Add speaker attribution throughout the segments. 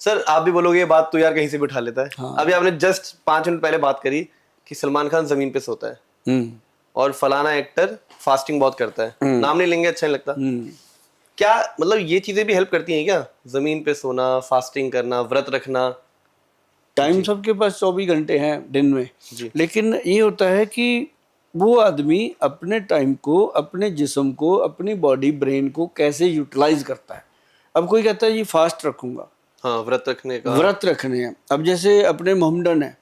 Speaker 1: Sir आप भी बोलोगे ये बात तो यार कहीं से भी उठा लेता है।
Speaker 2: हाँ।
Speaker 1: अभी आपने जस्ट 5 मिनट पहले बात करी कि सलमान खान जमीन पे सोता है और फलाना एक्टर फास्टिंग बहुत करता है, नाम नहीं लेंगे, अच्छा नहीं लगता। क्या मतलब ये चीजें भी हेल्प करती हैं क्या, जमीन पे सोना, फास्टिंग करना, व्रत रखना?
Speaker 2: टाइम सबके पास 24 घंटे हैं दिन में,
Speaker 1: जी।
Speaker 2: लेकिन ये होता है कि वो आदमी अपने टाइम को, अपने जिस्म को, अपनी बॉडी ब्रेन को कैसे यूटिलाइज करता है। अब कोई कहता है ये फास्ट रखूंगा,
Speaker 1: हाँ, व्रत रखने का।
Speaker 2: व्रत रखने हैं। अब जैसे अपने मोहम्मडन है,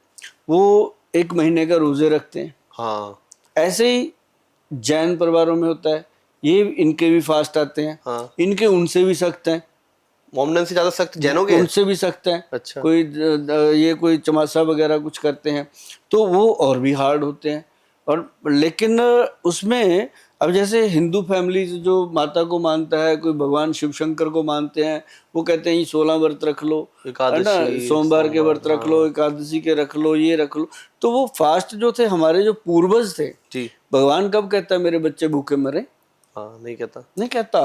Speaker 2: वो 1 महीने का रोजे रखते हैं।
Speaker 1: हाँ
Speaker 2: ऐसे ही जैन परिवारों में होता है, ये इनके भी फास्ट आते हैं।
Speaker 1: हाँ।
Speaker 2: इनके उनसे भी सख्त हैं,
Speaker 1: मोमडन से ज्यादा सख्त जैनों के हैं?
Speaker 2: उनसे भी सख्त हैं।
Speaker 1: अच्छा।
Speaker 2: कोई ये कोई चमासा वगैरह कुछ करते हैं तो वो और भी हार्ड होते हैं। और लेकिन उसमें अब जैसे हिंदू फैमिली जो माता को मानता है, कोई भगवान शिव शंकर को मानते हैं, वो कहते हैं ये 16 व्रत रख लो, है ना, सोमवार के व्रत रख लो, एकादशी के रख लो, ये रख लो। तो वो फास्ट जो थे, हमारे जो पूर्वज थे
Speaker 1: जी।
Speaker 2: भगवान कब कहता है मेरे बच्चे भूखे मरे?
Speaker 1: हाँ, नहीं कहता।
Speaker 2: नहीं कहता।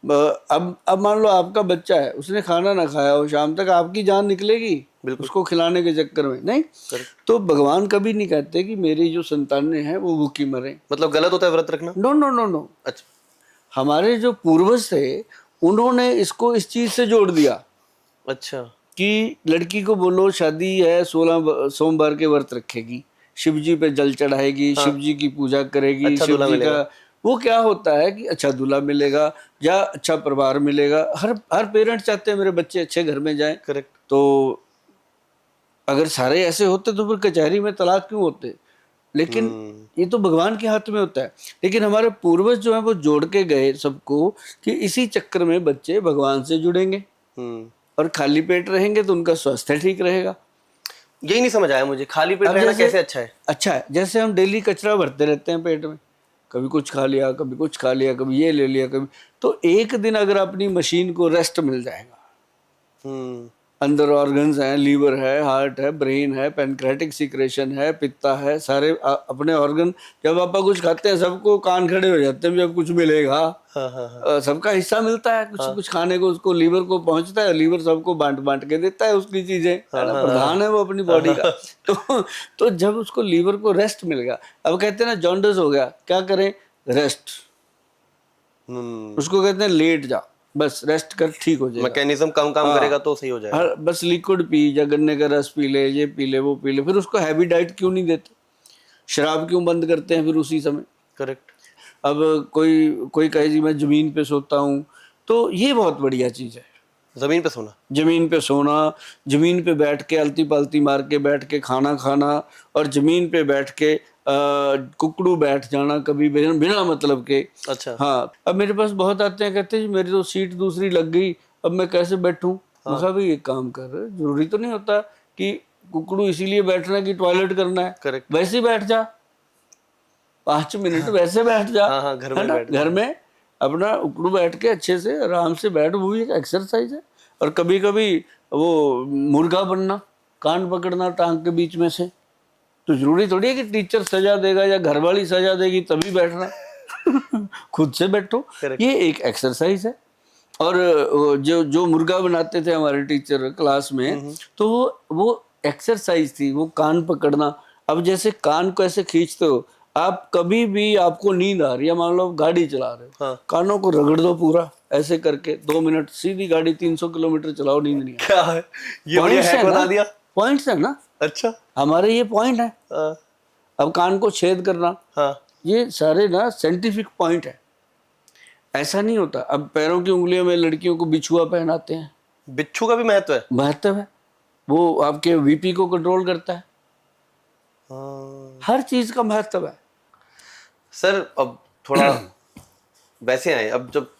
Speaker 2: अब मान लो आपका बच्चा है, उसने खाना ना खाया हो, शाम तक आपकी जान निकलेगी उसको खिलाने के चक्कर में, नहीं? तो भगवान कभी नहीं कहते कि मेरी जो संतानें हैं वो भूखी मरे।
Speaker 1: मतलब गलत होता है व्रत रखना?
Speaker 2: No no no no.
Speaker 1: अच्छा।
Speaker 2: हमारे जो पूर्वज थे उन्होंने इसको इस चीज से जोड़ दिया।
Speaker 1: अच्छा।
Speaker 2: कि लड़की को बोलो शादी है, 16 सोमवार के व्रत रखेगी, शिव जी पे जल चढ़ाएगी, शिव जी की पूजा करेगी,
Speaker 1: अच्छा
Speaker 2: शिव
Speaker 1: दूल्हा
Speaker 2: जी
Speaker 1: मिलेगा।
Speaker 2: का वो क्या होता है कि अच्छा दूल्हा मिलेगा या अच्छा परिवार मिलेगा। हर पेरेंट चाहते हैं मेरे बच्चे अच्छे घर में जाएं।
Speaker 1: करेक्ट।
Speaker 2: तो अगर सारे ऐसे होते तो फिर कचहरी में तलाक क्यों होते? लेकिन ये तो भगवान के हाथ में होता है। लेकिन हमारे पूर्वज जो है वो जोड़ के गए सबको कि इसी चक्कर में बच्चे भगवान से जुड़ेंगे और खाली पेट रहेंगे तो उनका स्वास्थ्य ठीक रहेगा।
Speaker 1: यही नहीं समझ आया मुझे, खाली पेट रहना कैसे अच्छा है?
Speaker 2: अच्छा है, जैसे हम डेली कचरा भरते रहते हैं पेट में, कभी कुछ खा लिया, कभी कुछ खा लिया, कभी ये ले लिया, कभी, तो एक दिन अगर अपनी मशीन को रेस्ट मिल जाएगा, अंदर ऑर्गन्स हैं, लीवर है, हार्ट है, ब्रेन है, पैनक्रेटिक सिक्रेशन है, पित्ता है, सारे अपने ऑर्गन, जब आप कुछ खाते हैं सबको कान खड़े हो जाते हैं जब कुछ मिलेगा। सबका हिस्सा मिलता है, कुछ खाने को, उसको लीवर को पहुंचता है, लीवर सबको बांट बांट के देता है उसकी चीजें, है ना, प्रधान है वो अपनी बॉडी का। तो जब उसको लीवर को रेस्ट मिल गया, अब कहते हैं ना जॉन्डिस हो गया, क्या करें? रेस्ट। उसको कहते हैं लेट जा, बस रेस्ट कर, ठीक हो जाएगा,
Speaker 1: मैकेनिज्म कम काम करेगा तो सही हो जाएगा।
Speaker 2: बस लिक्विड पी, या गन्ने का रस पी ले, ये पी ले, वो पी ले। फिर उसको हैवी डाइट क्यों नहीं देते? शराब क्यों बंद करते हैं फिर उसी समय?
Speaker 1: करेक्ट।
Speaker 2: अब कोई कहे जी मैं जमीन पे सोता हूँ, तो ये बहुत बढ़िया चीज है।
Speaker 1: जमीन पे सोना,
Speaker 2: जमीन पे सोना, जमीन पे बैठ के अलती पलती मार के बैठ के खाना खाना, और जमीन पे बैठ के कुकड़ू बैठ जाना कभी बिना मतलब के।
Speaker 1: अच्छा।
Speaker 2: हाँ, अब मेरे पास बहुत आते हैं, कहते हैं मेरी तो सीट दूसरी लग गई, अब मैं कैसे बैठूं? मैं कहा भाई एक काम कर, जरूरी तो नहीं होता कि कुकड़ू इसीलिए बैठना कि टॉयलेट करना है।
Speaker 1: करेक्ट।
Speaker 2: वैसे ही बैठ जा, 5 मिनट वैसे बैठ जा।
Speaker 1: हाँ, घर में बैठ,
Speaker 2: घर में अपना उकड़ू बैठ के अच्छे से आराम से बैठ, वो भी एक एक्सरसाइज है। और कभी कभी वो मुर्गा बनना, कान पकड़ना टांग के बीच में से, तो जरूरी थोड़ी है कि टीचर सजा देगा या घरवाली सजा देगी तभी बैठना। खुद से बैठो, ये एक एक्सरसाइज है। और जो मुर्गा बनाते थे हमारे टीचर क्लास में, तो वो एक्सरसाइज थी, वो कान पकड़ना। अब जैसे कान को ऐसे खींचते हो आप, कभी भी आपको नींद आ रही है, मान लो आप गाड़ी चला रहे हो, कानों को रगड़ दो पूरा ऐसे करके, 2 मिनट सीधी गाड़ी 300 किलोमीटर चलाओ, नींद नहीं
Speaker 1: क्या है ये? बढ़िया हैक बता दिया।
Speaker 2: पॉइंट्स है ना।
Speaker 1: अच्छा,
Speaker 2: हमारे ये पॉइंट है। अब कान को छेद करना, ये सारे ना साइंटिफिक पॉइंट है। ऐसा नहीं होता। अब पैरों की उंगलियों में लड़कियों को बिछुआ पहनाते हैं,
Speaker 1: बिच्छू का भी महत्व है?
Speaker 2: महत्व है, वो आपके बीपी को कंट्रोल करता है। हर चीज का महत्व है।
Speaker 1: सर अब थोड़ा वैसे आए, अब जब